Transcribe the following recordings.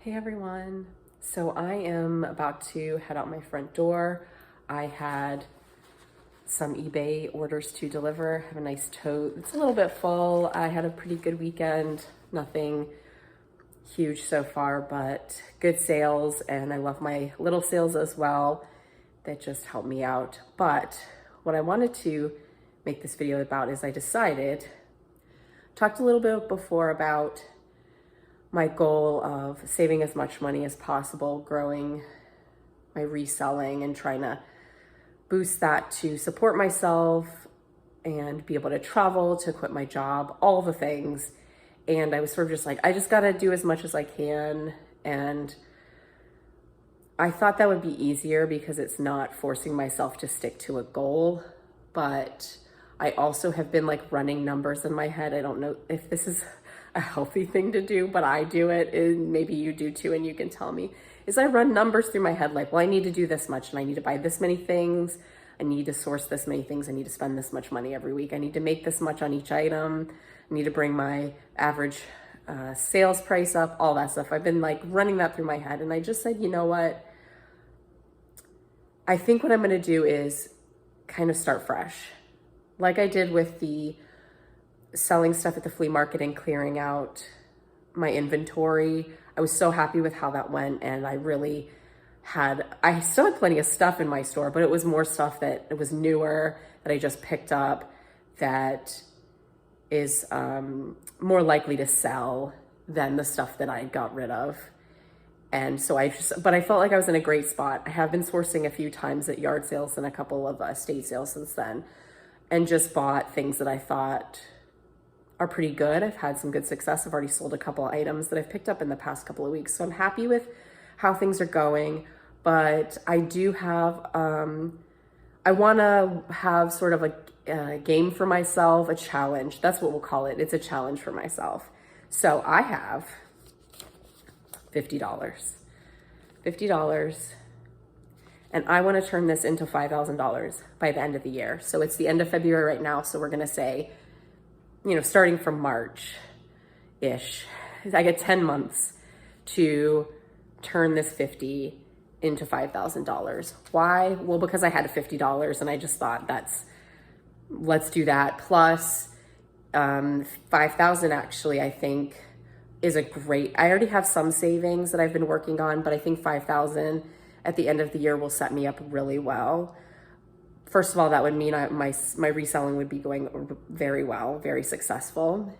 Hey everyone. So I am about to head out my front door. I had some eBay orders to deliver. I have a nice tote. It's a little bit full. I had a pretty good weekend. Nothing huge so far, but good sales, and I love my little sales as well. That just helped me out. But what I wanted to make this video about is talked a little bit before about my goal of saving as much money as possible, growing my reselling and trying to boost that to support myself and be able to travel, to quit my job, all the things. And I was sort of just like, I just got to do as much as I can. And I thought that would be easier because it's not forcing myself to stick to a goal. But I also have been like running numbers in my head. I don't know if this is a healthy thing to do, but I do it, and maybe you do too, and you can tell me, is I run numbers through my head like, well, I need to do this much, and I need to buy this many things, I need to source this many things, I need to spend this much money every week, I need to make this much on each item, I need to bring my average sales price up, all that stuff. I've been like running that through my head, and I just said, you know what? I think what I'm gonna do is kind of start fresh. Like I did with the selling stuff at the flea market and clearing out my inventory. I was so happy with how that went, and I still had plenty of stuff in my store, but it was more stuff that it was newer that I just picked up that is more likely to sell than the stuff that I got rid of. And so but I felt like I was in a great spot. I have been sourcing a few times at yard sales and a couple of estate sales since then, and just bought things that I thought are pretty good. I've had some good success. I've already sold a couple of items that I've picked up in the past couple of weeks. So I'm happy with how things are going, but I do have, I want to have sort of a game for myself, a challenge. That's what we'll call it. It's a challenge for myself. So I have $50, and I want to turn this into $5,000 by the end of the year. So it's the end of February right now. So we're going to say, starting from March-ish, I get 10 months to turn this 50 into $5,000. Why? Well, because I had a $50 and I just thought let's do that. Plus, 5,000 actually, I think is I already have some savings that I've been working on, but I think 5,000 at the end of the year will set me up really well. First of all, that would mean my reselling would be going very well, very successful.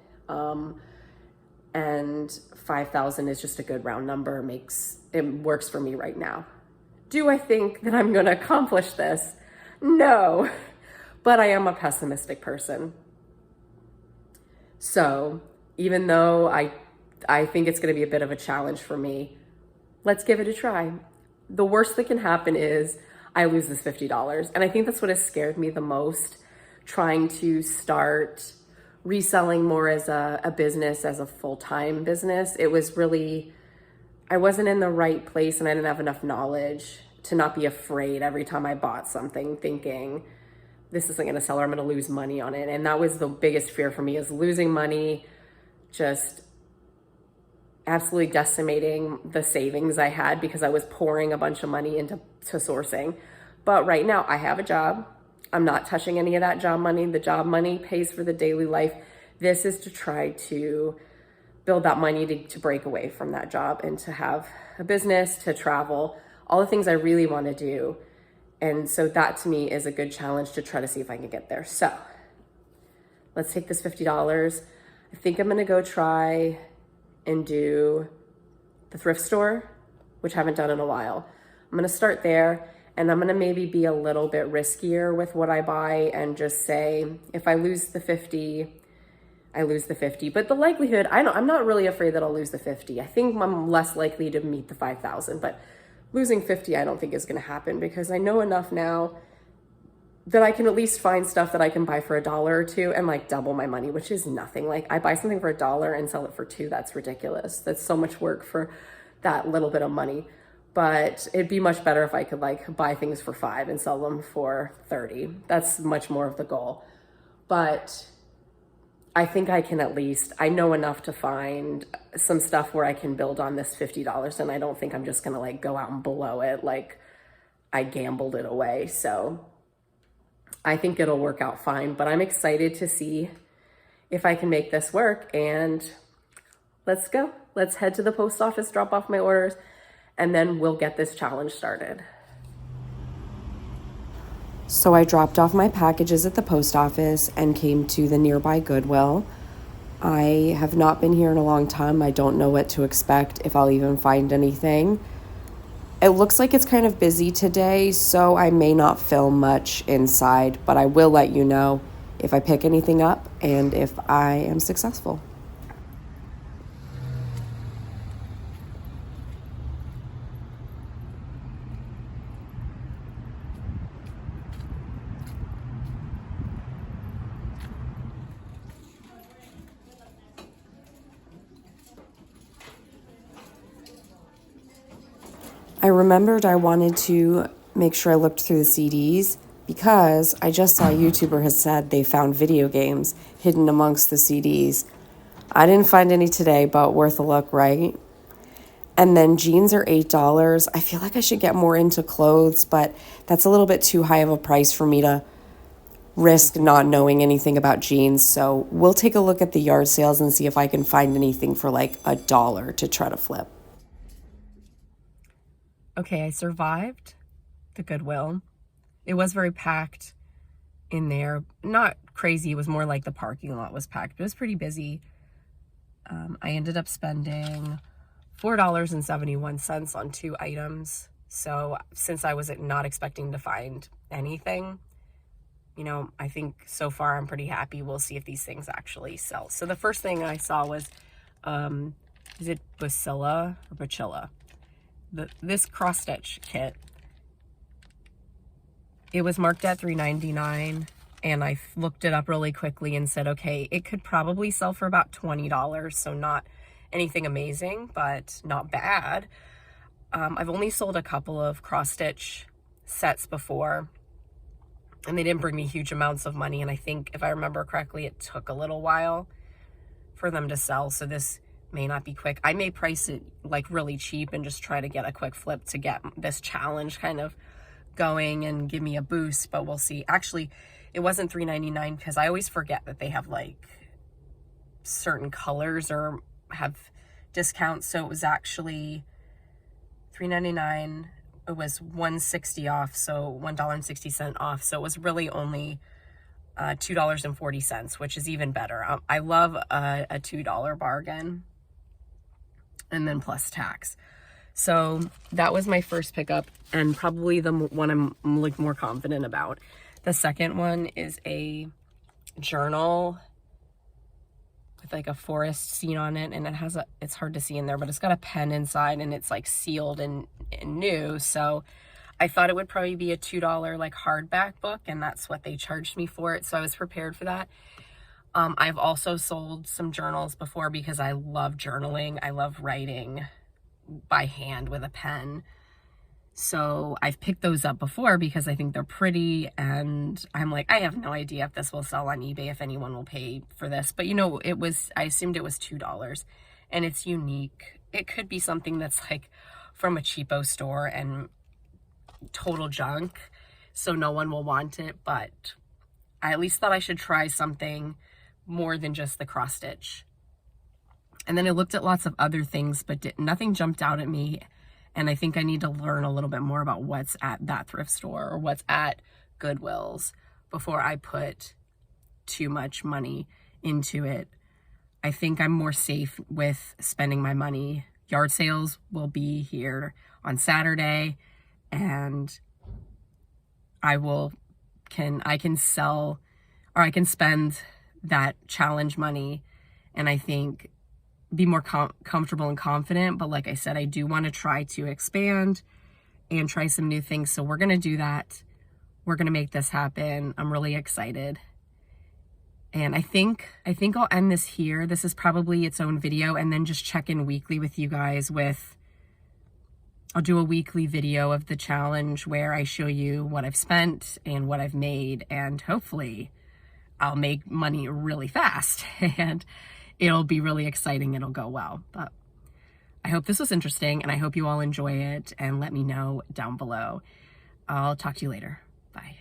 And 5,000 is just a good round number. It works for me right now. Do I think that I'm going to accomplish this? No, but I am a pessimistic person. So even though I think it's going to be a bit of a challenge for me, let's give it a try. The worst that can happen is I lose this $50. And I think that's what has scared me the most, trying to start reselling more as a business, as a full-time business. It was really, I wasn't in the right place, and I didn't have enough knowledge to not be afraid every time I bought something, thinking this isn't going to sell or I'm going to lose money on it. And that was the biggest fear for me, is losing money, just absolutely decimating the savings I had because I was pouring a bunch of money into sourcing. But right now I have a job. I'm not touching any of that job money. The job money pays for the daily life. This is to try to build that money to break away from that job and to have a business, to travel, all the things I really want to do. And so that to me is a good challenge to try to see if I can get there. So let's take this $50. I think I'm going to go try and do the thrift store, which I haven't done in a while. I'm gonna start there, and I'm gonna maybe be a little bit riskier with what I buy and just say, if I lose the 50, I lose the 50. But the likelihood, I'm not really afraid that I'll lose the 50. I think I'm less likely to meet the 5,000, but losing 50 I don't think is gonna happen, because I know enough now that I can at least find stuff that I can buy for $1 or $2 and like double my money, which is nothing. Like, I buy something for $1 and sell it for $2. That's ridiculous. That's so much work for that little bit of money. But it'd be much better if I could like buy things for $5 and sell them for $30. That's much more of the goal. But I think I can at least, I know enough to find some stuff where I can build on this $50, and I don't think I'm just gonna like go out and blow it like I gambled it away. So I think it'll work out fine, but I'm excited to see if I can make this work, and let's go. Let's head to the post office, drop off my orders, and then we'll get this challenge started. So I dropped off my packages at the post office and came to the nearby Goodwill. I have not been here in a long time. I don't know what to expect, if I'll even find anything. It looks like it's kind of busy today, so I may not film much inside, but I will let you know if I pick anything up and if I am successful. I remembered I wanted to make sure I looked through the CDs because I just saw a YouTuber has said they found video games hidden amongst the CDs. I didn't find any today, but worth a look, right? And then jeans are $8. I feel like I should get more into clothes, but that's a little bit too high of a price for me to risk not knowing anything about jeans. So we'll take a look at the yard sales and see if I can find anything for like $1 to try to flip. Okay, I survived the Goodwill. It was very packed in there. Not crazy, it was more like the parking lot was packed. It was pretty busy. I ended up spending $4.71 on 2 items. So since I was not expecting to find anything, you know, I think so far I'm pretty happy. We'll see if these things actually sell. So the first thing I saw was, is it Bacilla or Bacilla? This cross stitch kit. It was marked at $3.99, and I looked it up really quickly and said, okay, it could probably sell for about $20, so not anything amazing, but not bad. I've only sold a couple of cross stitch sets before, and they didn't bring me huge amounts of money, and I think, if I remember correctly, it took a little while for them to sell, so this may not be quick. I may price it like really cheap and just try to get a quick flip to get this challenge kind of going and give me a boost, but we'll see. Actually, it wasn't $3.99 because I always forget that they have like certain colors or have discounts. So it was actually $3.99. It was $1.60 off, so $1.60 off. So it was really only $2.40, which is even better. I love a $2 bargain, and then plus tax. So that was my first pickup, and probably the one I'm like more confident about. The second one is a journal with like a forest scene on it, and it has it's hard to see in there, but it's got a pen inside, and it's like sealed and new. So I thought it would probably be a $2 like hardback book, and that's what they charged me for it. So I was prepared for that. I've also sold some journals before because I love journaling. I love writing by hand with a pen. So I've picked those up before because I think they're pretty, and I'm like, I have no idea if this will sell on eBay, if anyone will pay for this. But you know, I assumed it was $2, and it's unique. It could be something that's like from a cheapo store and total junk, so no one will want it, but I at least thought I should try something more than just the cross stitch. And then I looked at lots of other things, but nothing jumped out at me. And I think I need to learn a little bit more about what's at that thrift store or what's at Goodwill's before I put too much money into it. I think I'm more safe with spending my money. Yard sales will be here on Saturday, and I can sell, or I can spend that challenge money, and I think be more comfortable and confident. But like I said, I do want to try to expand and try some new things. So we're going to do that. We're going to make this happen. I'm really excited. And I think I'll end this here. This is probably its own video, and then just check in weekly with you guys I'll do a weekly video of the challenge where I show you what I've spent and what I've made, and hopefully I'll make money really fast and it'll be really exciting. It'll go well. But I hope this was interesting and I hope you all enjoy it and let me know down below. I'll talk to you later. Bye.